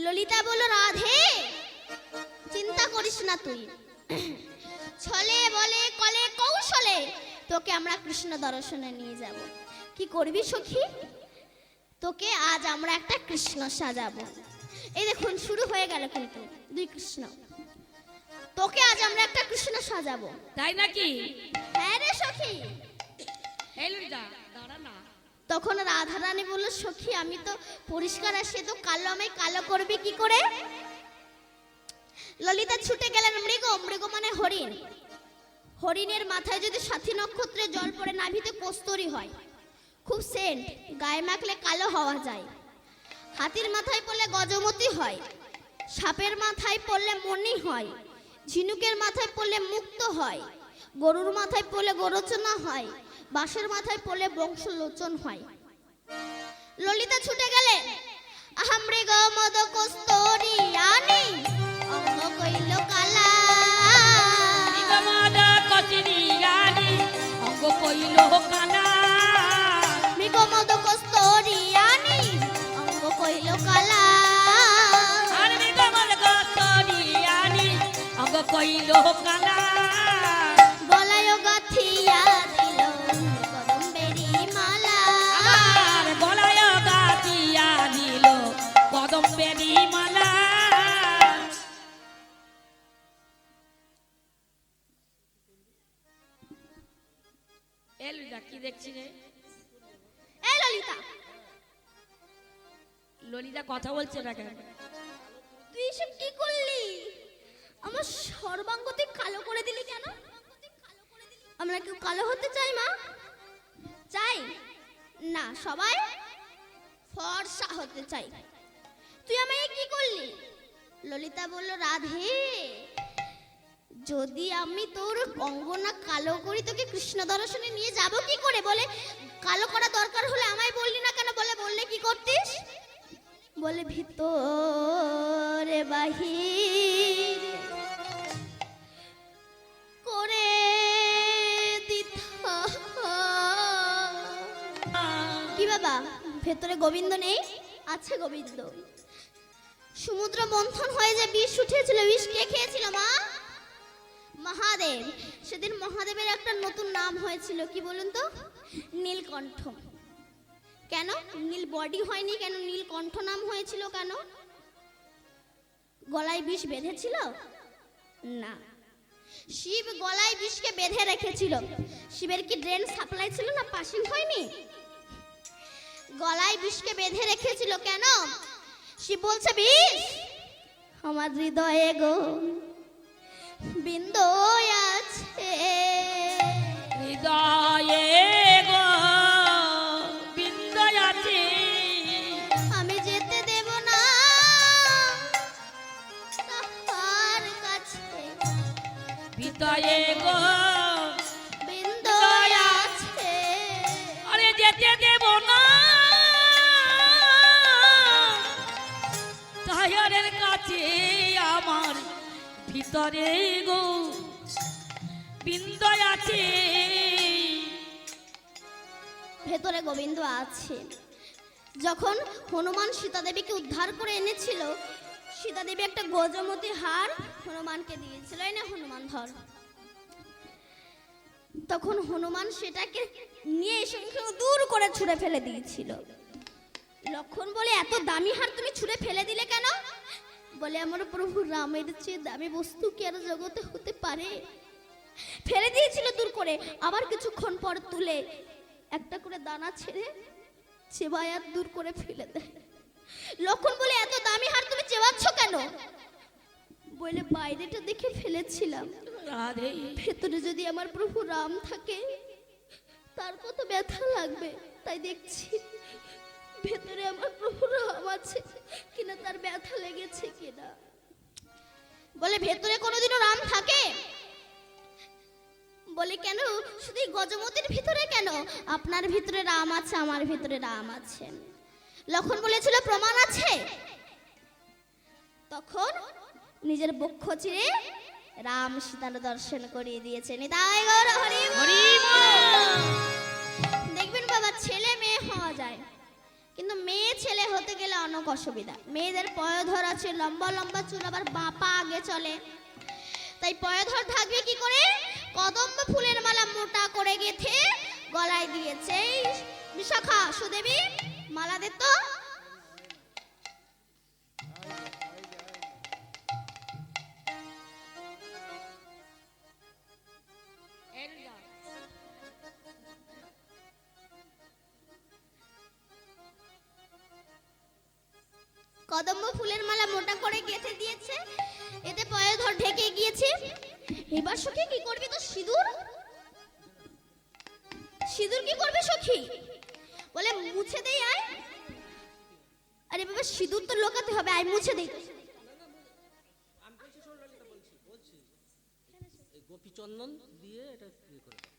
ললিতা বলল, রাধে চিন্তা করিস না তুই, ছলে বলে কলে কৌশলে তোকে আমরা কৃষ্ণ দর্শনে নিয়ে যাব। কি করবি সখী? তোকে আজ আমরা একটা কৃষ্ণ সাজাবো। এই দেখুন শুরু হয়ে গেল কিন্তু দুই কৃষ্ণ। তোকে আজ আমরা একটা কৃষ্ণ সাজাবো। তাই নাকি? হ্যাঁ রে সখী। এই ললিতা দাঁড়া না। তখন রাধারানী বলল, সখী আমি তো পরিষ্কার আসে তো কালো, আমায় কালো করবি কি করে? ললিতা ছুটে গেলেন মৃগ, মৃগ মানে হরিণ। হরিণের মাথায় যদি সাথী নক্ষত্রের জল পড়ে নাভিতে কস্তুরী হয়, খুব সেন্ট, গায়ে মাখলে কালো হওয়া যায়। হাতির মাথায় পড়লে গজমতি হয়, সাপের মাথায় পড়লে মণি হয়, ঝিনুকের মাথায় পড়লে মুক্ত হয়, গরুর মাথায় পড়লে গোরচনা হয়, বাঁশের মাথায় পড়লে বংশলোচন হয়। ললিতা ছুটে গেলেন, আহা মৃগ মদ কস্তুরী আনি অঙ্গ কইল কালা। মৃগ মদ কস্তুরী আনি অঙ্গ কইল কালা। মৃগ মদ কস্তুরী আনি অঙ্গ কইল কালা। আর মৃগ মদ কস্তুরী আনি অঙ্গ কইল কালা। গলায় গাথিয়া দিল কদম্বেরি মালা। আর গলায় গাথিয়া দিল কদম্বেরি মালা। এ ললিতা কি দেখছি রে? এই ললিতা, ললিতা কথা বলছে না কেন? তুই এসব কি করলি? আমার সর্বাঙ্গ তুই কালো করে দিলি কেন? আমরা কেউ কালো হতে চাই মা? চাই না, সবাই ফর্সা হতে চাই। তুই আমায় কি করলি? ললিতা বলল, রাধে যদি আমি তোর অঙ্গনা কালো করি তোকে কৃষ্ণ দর্শনে নিয়ে যাব কি করে? বলে কালো করা দরকার হলে আমায় বললি না কেন? বললে কি করতিস? বলে ভিতরে বাহির করে দিতা। কি বাবা, ভেতরে গোবিন্দ নেই? আছে গোবিন্দ। সমুদ্র মন্থন হয়ে যে বিষ উঠেছিল, বিষ কে খেয়েছিল মা? মহাদেব। সেদিন মহাদেবের একটা নতুন নাম হয়েছিল, কি বলুন তো? নীলকণ্ঠ। কেন নীল বডি হয়নি, কেন নীলকণ্ঠ নাম হয়েছিল কেন? গলায় বিষ বেঁধেছিল না, শিব গলায় বিষকে বেঁধে রেখেছিল। শিবের কি ড্রেন সাপ্লাই ছিল না? পাসিং হয়নি? গলায় বিষকে বেঁধে রেখেছিল কেন? শিব বলছে, বিষ আমার হৃদয়ে গো বিন্দু আছে। হৃদয়ে গো বিন্দু আছে, আমি যেতে দেব না তাহার কাছে। হৃদয়ে গো বিন্দু আছে, আরে যেতে দেব না তাহারের কাছে। আমার ভিতরে গো বিন্দু আছে। ভেতরে গোবিন্দ আছে। যখন হনুমান সীতা দেবীকে উদ্ধার করে এনেছিল, সীতা দেবী একটা গজমতি হার হনুমানকে দিয়েছিল, এই না হনুমান ধর। তখন হনুমান সেটাকে নিয়ে এসে দূর করে ছুঁড়ে ফেলে দিয়েছিল। লক্ষণ বলে, এত দামি হার তুমি ছুঁড়ে ফেলে দিলে কেন? বলে, আমার প্রভু রামের চেয়ে দামি বস্তু কি আর জগতে হতে পারে? ফেলে দিয়েছিল দূর করে। আবার কিছুক্ষণ পর তুলে একটা করে দানা ছেড়ে চেবায় আর দূর করে ফেলে দেয়। লক্ষণ বলে, এত দামি হার তুমি চেবাচ্ছ কেন? বলে, বাইরেটা দেখে ফেলেছিলাম, রাধে ভেতরে যদি আমার প্রভু রাম থাকে তার কত ব্যথা লাগবে, তাই দেখছি ভেতরে আমার প্রভু রাম আছে কিনা, তার ব্যথা লেগেছে কিনা। বলে, ভেতরে কোনোদিনও রাম থাকে? বলে, কেন শুধু গজমতির ভিতরে কেন? আপনার ভিতরে রাম আছে, আমার ভিতরে রাম আছে। লক্ষণ বলেছিল, প্রমাণ আছে। তখন নিজের বক্ষ চিরে রাম সীতার দর্শন করিয়ে দিয়েছেন। তাই গৌর হরি বল। দেখবেন বাবা, ছেলে মেয়ে হওয়া যায় কিন্তু মেয়ে ছেলে হতে গেলে অনেক অসুবিধা। মেয়েদের পয়োধর আছে, লম্বা লম্বা চুল, আবার বাপা আগে চলে, তাই পয়োধর থাকবে কি করে? কদম্ব ফুলের মালা মোটা করে গেথে গলায় দিয়েছে। এই বিশাখা, সুদেবী, মালা দে তো। কদম্ব ফুলের মালা মোটা করে গেঁথে দিয়েছে, এতে পয়োধর ঢেকে গিয়েছে। এবার সখী কি করবি? তো সিঁদুর, সিঁদুর কি করবে সখী? বলে মুছে দেই আয়। আরে বাবা, সিঁদুর তো লোকাতে হবে, আয় মুছে দেই। গোপী চন্দন দিয়ে এটা ইয়ে করে দাও।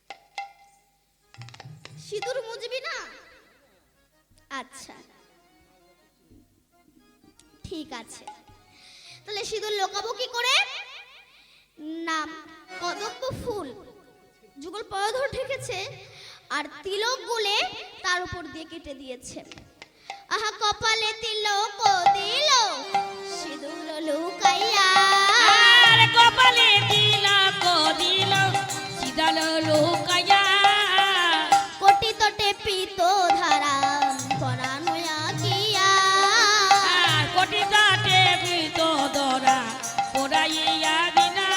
সিঁদুর মুছবি না? আচ্ছা ঠিক আছে, তাহলে সিঁদুর লোকাবো কি করে? নাম কদম্ব ফুল যুগল পয়োধর ঢেকেছে, আর তিলক গুলে তার উপর দিয়ে কেটে দিয়েছে। আহা কপালে তিলক দিল, সিঁদুর লুকাইয়া। আর কপালে তিলক দিল, সিঁদুর লুকাইয়া। কোটি তোটে পিত ধারা পরানুয়া কিয়া। আর কোটি তাতে বৃত দরা পড়াইয়া দিলা।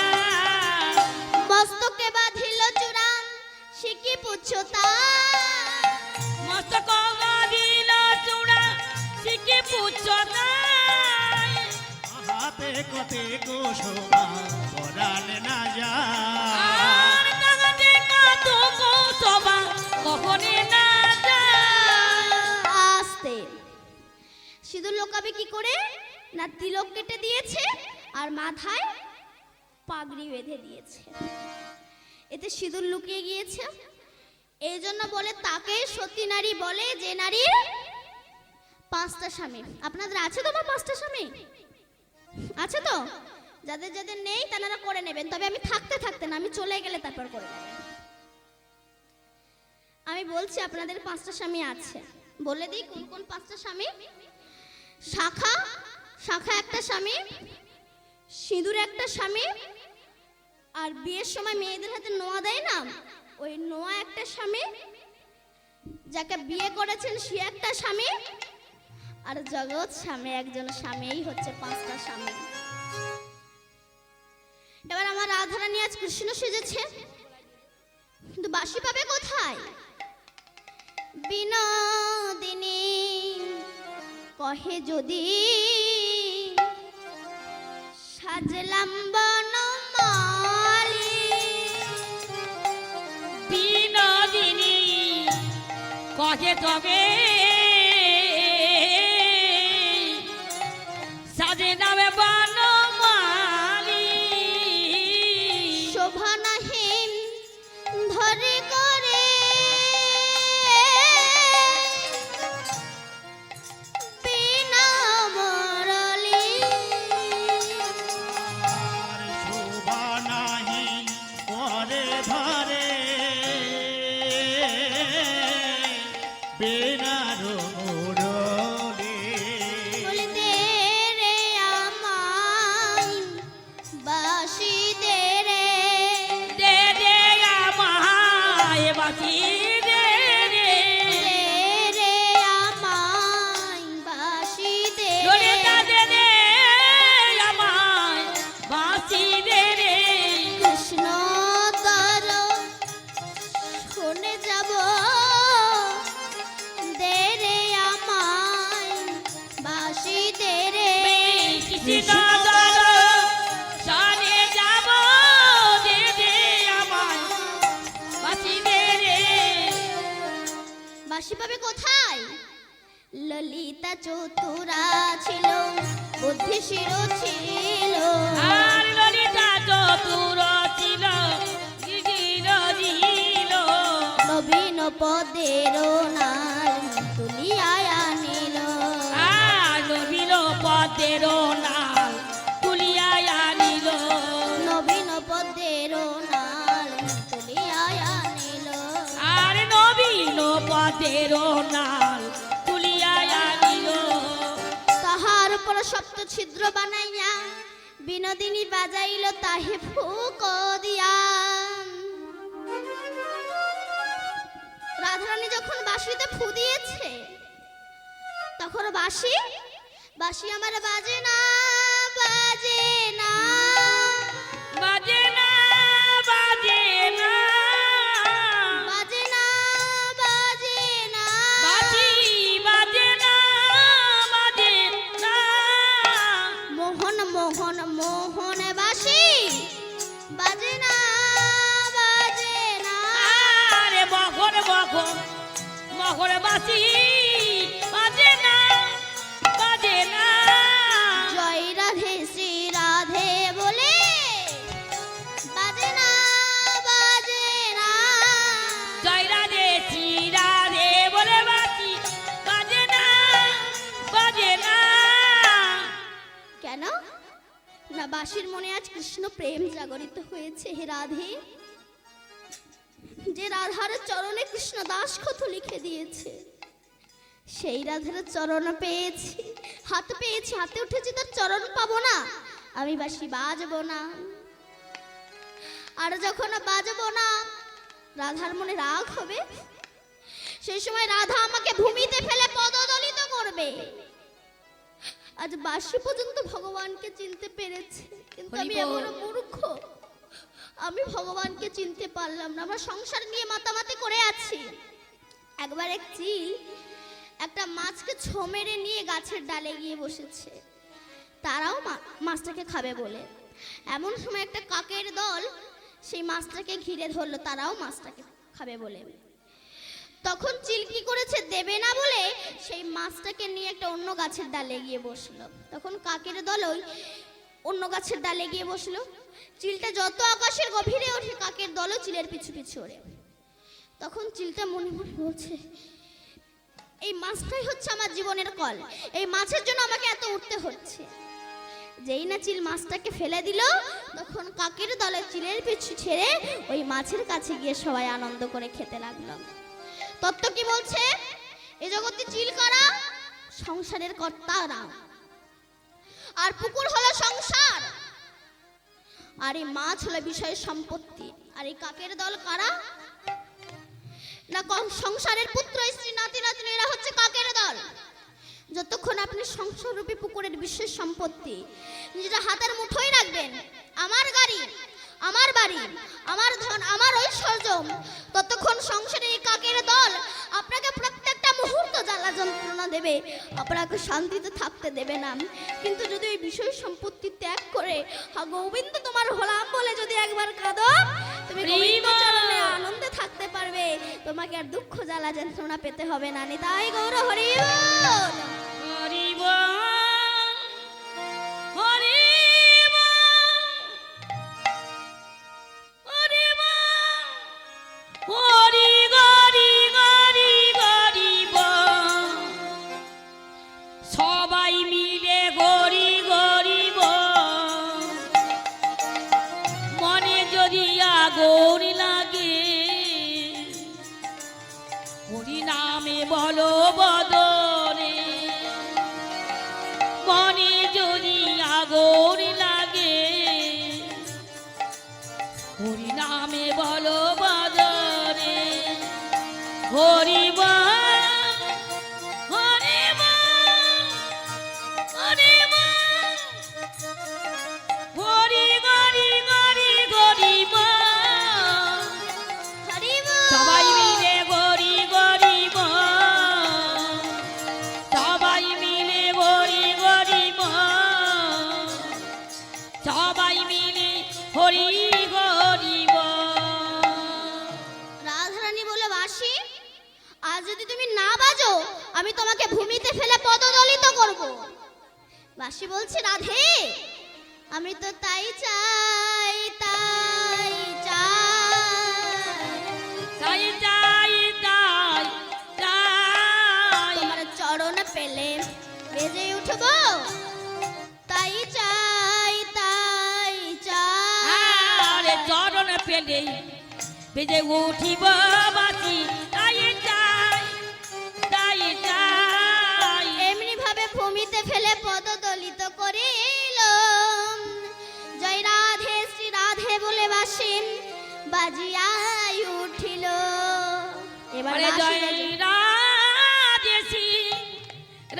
মস্তকে বাঁধিল চূড়ান, শিকি পুচ্ছতা। মস্তক দিল চূড়া, শিখে পুচ্ছ নাই। হাতে কতে গোশোভা পরাণ না যায়। আর তাহাতে কত কৌশবা কখনে না যায়। আস্তে, সিঁদুর লোকাবে কি করে? না তিলক কেটে দিয়েছে আর মাথায় পাগড়ি বেঁধে দিয়েছে, এতে সিঁদুর লুকিয়ে গিয়েছে। এই জন্য বলে তাকে সতী নারী বলে, যে নারীর পাঁচটা স্বামী। আপনাদের আছে তো? আমার পাঁচটা স্বামী আছে তো? যাদের যাদের নেই তারা করে নেবেন, তবে আমি থাকতে থাকতে না, আমি চলে গেলে তারপর করে নেবেন। আমি বলছি আপনাদের পাঁচটা স্বামী আছে, বলে দিই কোন কোন পাঁচটা স্বামী। শাখা, শাখা একটা স্বামী, সিঁদুর একটা স্বামী, আর বিয়ের সময় মেয়েদের হাতে নোয়া দেয় না, ওই নোয়া একটা স্বামী, যাকে বিয়ে করেছেন সে একটা স্বামী, আর জগৎ স্বামী একজন স্বামীই হচ্ছে পাঁচটা স্বামী। এবার আমার রাধারানী আজ কৃষ্ণ সেজেছে, কিন্তু বাঁশি পাবে কোথায়? বিনোদিনী কহে যদি সাজলাম বনমালী। বিনোদিনী কহে তবে সাজে নামে বনমালী। শোভনাহীন ধরে করে বিনা মরলি। আর শোভা নাহি পরে ধরে বেনার মুরলি। বলে দে রে আমায় বাঁশি দে রে। দে দে আমায় বাঁশি দে রে। দে রে আমায় বাঁশি দে লোরে রে। দে দে আমায় বাঁশি দে রে। কৃষ্ণ তর শুনে যাব, দে রে আমায় বাঁশি দে রে। কৃষ্ণ দর শনে যাব, দে দে আমায় বাঁশি দে রে। বাঁশি পাবে কোথায়? ললিতা চতুরা ছিল, বুদ্ধিশীল ছিল। আর ললিতা চতুর ছিল, গিরির দিল। নবীন পদের নাল তুলিয়া আনিল। আর নবীন পদের নাল তুলিয়া আনিল। নবীন পদের নাল তুলিয়া আনিল। আর নবীন পদের নাল তুলিয়া আনিল। ছিদ্র বানাইয়া বিনোদিনী বাজাইল তাহে ফুক দিয়া। রাধারানী যখন বাঁশিতে ফু দিয়েছে তখন বাঁশি বাঁশি আমার বাজে না বাজে না বাজে না বাজে না বাজে না বাজে না বাজি বাজে না বাজে না। মোহন মোহন মোহন বাঁশি বাজে না বাজে না। আরে মখর মখর মখর বাজি বাজে না বাজে না। জয় রাধে শ্রী রাধে বলে বাজে না বাজে না। জয় রাধে শ্রী রাধে বলে বাজি বাজে না বাজে না। কেন না বাঁশির মনে আজ কৃষ্ণ প্রেম জাগরিত হয়েছে। হে রাধে, যে রাধার চরণে কৃষ্ণ দাসক্ষত লিখে দিয়েছে সেই রাধার চরণ পেয়েছি, হাতে পেয়েছি, হাতে উঠেছি, তার চরণ পাবো না আমি বাঁশি বাজবো না। আর যখন বাজবো না রাধার মনে রাগ হবে, সেই সময় রাধা আমাকে ভূমিতে ফেলে পদদলিত করবে। আজ বাঁশি পর্যন্ত ভগবানকে চিনতে পেরেছে, কিন্তু আমি হরি বল। এমন মূর্খ, আমি ভগবানকে চিনতে পারলাম না। আমরা সংসার নিয়ে মাতামাতি করে আছি। একবার এক চিল একটা মাছকে ছো মেরে নিয়ে গাছের ডালে গিয়ে বসেছে, তারাও মাছটাকে খাবে বলে। এমন সময় একটা কাকের দল সেই মাছটাকে ঘিরে ধরলো, তারাও মাছটাকে খাবে বলে। তখন চিল কি করেছে, দেবে না বলে সেই মাছটাকে নিয়ে একটা অন্য গাছের ডালে গিয়ে বসলো। তখন কাকের দল ওই অন্য গাছের ডালে গিয়ে বসলো। চিলটা যত আকাশের গভীরে ওঠে কাকের দলও চিলের পিছু পিছু ওড়ে। তখন চিলটা মনে মনে বলছে, এই মাছটাই হচ্ছে আমার জীবনের কল, এই মাছের জন্য আমাকে এত উঠতে হচ্ছে। যেই না চিল মাছটাকে ফেলে দিল তখন কাকের দলে চিলের পিছু ছেড়ে ওই মাছের কাছে গিয়ে সবাই আনন্দ করে খেতে লাগলো। তত্ত্ব কি বলছে, এ জগতে চিল কারা, সংসারের কর্তারা, আর পুকুর হলো সংসার, আর এই মাছ হলো বিষয় সম্পত্তি। আর এই কাকের দল কারা না, সংসারের পুত্র স্ত্রী নাতি নাতনি, এরা হচ্ছে কাকের দল। যতক্ষণ আপনি সংসাররূপী পুকুরের বিশেষ সম্পত্তি নিজেরা হাতের মুঠোয় রাখবেন, আমার গাড়ি, আমার বাড়ি, আমার ধন, আমার ঐশ্বর্য, ততক্ষণ সংসারে এই কাকের দল আপনাকে প্রত্যেকটা মুহূর্ত জ্বালা যন্ত্রণা দেবে, আপনাকে শান্তিতে থাকতে দেবে না। কিন্তু যদি এই বিষয় সম্পত্তি ত্যাগ করে গোবিন্দ তোমার হলাম বলে যদি একবার কাঁদো, তুমি গোবিন্দ চরণে আনন্দে থাকতে পারবে, তোমাকে আর দুঃখ জ্বালা যন্ত্রণা পেতে হবে না। নিতাই গৌর হরি বল। হরি বল হরি বল হরি বল হরি গরি গরি গরি বল। সবাই মিলে গরি গরি বল। মনে যদি আগুন লাগে হরি নামে বলো বদরে। মনে যদি আগুন লাগে হরি নামে বলো বদরে। হরি বল হরি বল হরি বল হরি গরি গরি গরি বল। হরি বল। সবাই মিলে গরি গরি বল। সবাই মিলে গরি গরি বল। সবাই মিলে হরি গরি বল। রাধারানী বলে, বাঁশি আজ যদি তুমি না বাজো আমি তোমাকে ভূমিতে ফেলে পদদলিত করব। বাঁশি বলছে, রাধে আমি তো তাই চাই তাই চাই, তাই তাই তাই তাই তোমার চরণ পেলে বেজে উঠব, তাই চাই তাই চাই। আরে চরণ পেলে বেজে উঠিব বাঁশি তাই চাই তাই চাই। এমনি ভাবে ভূমিতে ফেলে পদদলিত করে বাসিন বাজিয়াই উঠিল। এবার আরে বাঁশি জয় বাজে। রাধেশি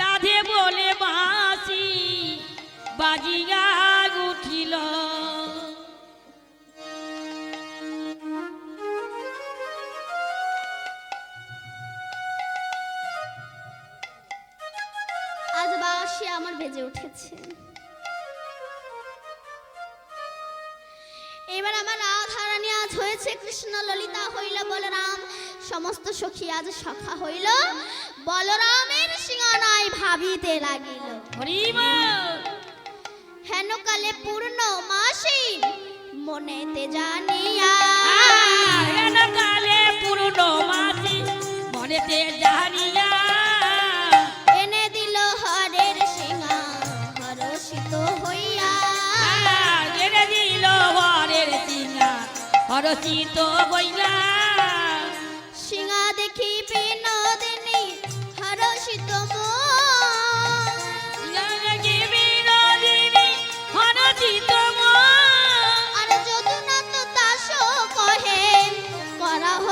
রাধে বলে বাঁশি বাজিয়া উঠিল। আজ বাঁশি আমার বেজে উঠেছে। এবার আমার রাধারানী আজ হয়েছে কৃষ্ণ, ললিতা হইল বলরাম, সমস্ত সখী আজ সখা হইল, বলরামের সিংহানায় ভাবিতে লাগিল। হরিমা হেন কালে পূর্ণ মাসি মনেতে জানিয়া, কালে পুরনো মাসি মনেতে জানিয়া এনে দিল হরের সিংহা হরষিত হইয়া। জেনে দিল হরের সিংহা হরষিত হইয়া। সিংহা দেখি বিনোদিনী হরষিত মন, আর যদুনা তো দাস কহে করাহ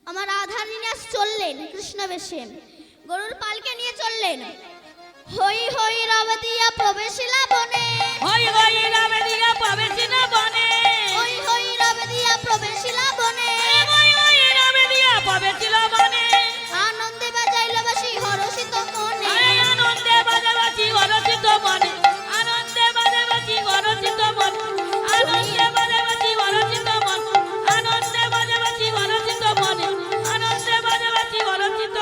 আমার রাধারানী আজ চললেন কৃষ্ণ বেশে, গরুর পালকে নিয়ে চললেন। হই হই রব দিয়া প্রবেশিলা বনে, হই হই রামে দিয়া প্রবেশিলা বনে, হই হই রব দিয়া প্রবেশিলা বনে, হই হই রামে দিয়া প্রবেশিলা বনে। আনন্দে বাজাইল বাসি হরষিত মনে, আনন্দে বাজাবাসি হরষিত মনে, আনন্দে বাজাবাসি হরষিত মনে, আনন্দে বাজাবাসি হরষিত মনে, আনন্দে বাজাবাসি হরষিত মনে, আনন্দে বাজাবাসি হরষিত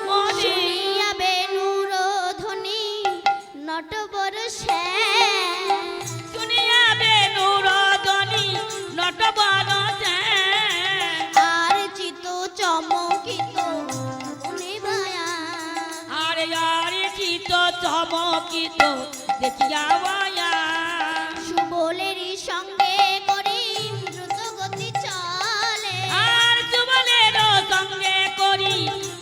মনে। শুনিয়া বেণুর ধ্বনি নটবর শ্যাম, শুনিয়া বেণুর ধ্বনি নটবর শ্যাম, আর চিত চমকিত মনে মায়া। আরে আরে চিত চমকিত দেখিয়া মায়া। সুবলেরই সঙ্গে করি দ্রুত গতি চলে, আর সুবলের সঙ্গে করি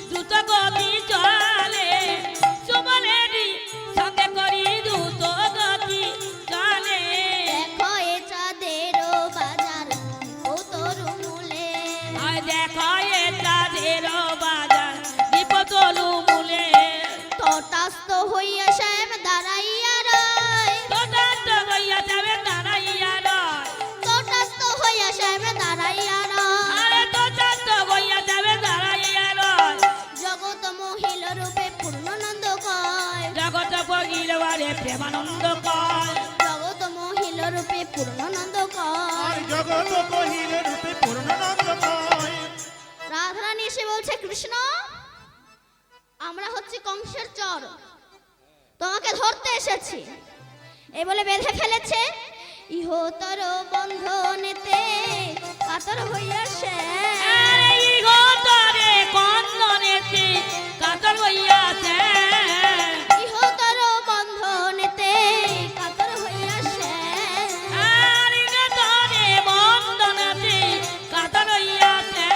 দ্রুত গতি চলে, সুবলেরই সঙ্গে করি দ্রুত গতি চলে। দেখো এ চাঁদের বাজার ও তরু মূলে, আর দেখো এ চাঁদের বাজার দীপতলু মূলে, তটাস্থ হইয়া শ্যাম দাঁড়াইয়া রয়, তথার্থ হইয়া যাবে দাঁড়াইয়া রয়, তটাস্থ হইয়া শ্যাম দাঁড়াইয়া রয়। আরে তথার্থ হইয়া যাবে দাঁড়াইয়া রয়। জগত মহিল রূপে পূর্ণানন্দ কয়, জগত ভগিলবারে প্রেমানন্দ কয়, জগত মহিল রূপে পূর্ণানন্দ আর কয়। জগত কহিলে রূপে পূর্ণানন্দ কয়। রাধারানী এসে বলছে কৃষ্ণ আমরা হচ্ছে কংসের চর, তোমাকে ধরতে এসেছি। এই বলে বেঁধে ফেলেছে ইহতর বন্ধনেতে কাতর হইয়া সে, আরে ইহতরে কন্দনেতে কাতর হইয়াছে, ইহতর বন্ধনেতে কাতর হইয়া সে। আর ইহতরে বন্দনেতে কাতর হইয়াছে।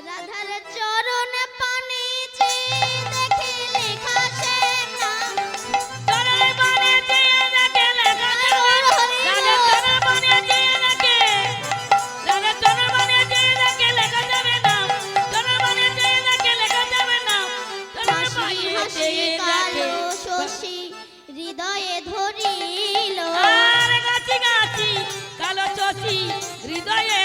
রাধার চরণ পানে যে দেখে লেখা সে নাম, চরণে পানে যে দেখে লেখা যাবে, রাধে চরণে পানে যে দেখে, রাধে চরণে পানে যে দেখে লেখা যাবে না, চরণে পানে যে দেখে লেখা যাবে না, চরণে হাসি পানে হাসি যে কালো দেখে। শশী হৃদয়ে ধরিল, আর গাছি গাছি কালো শশী হৃদয়ে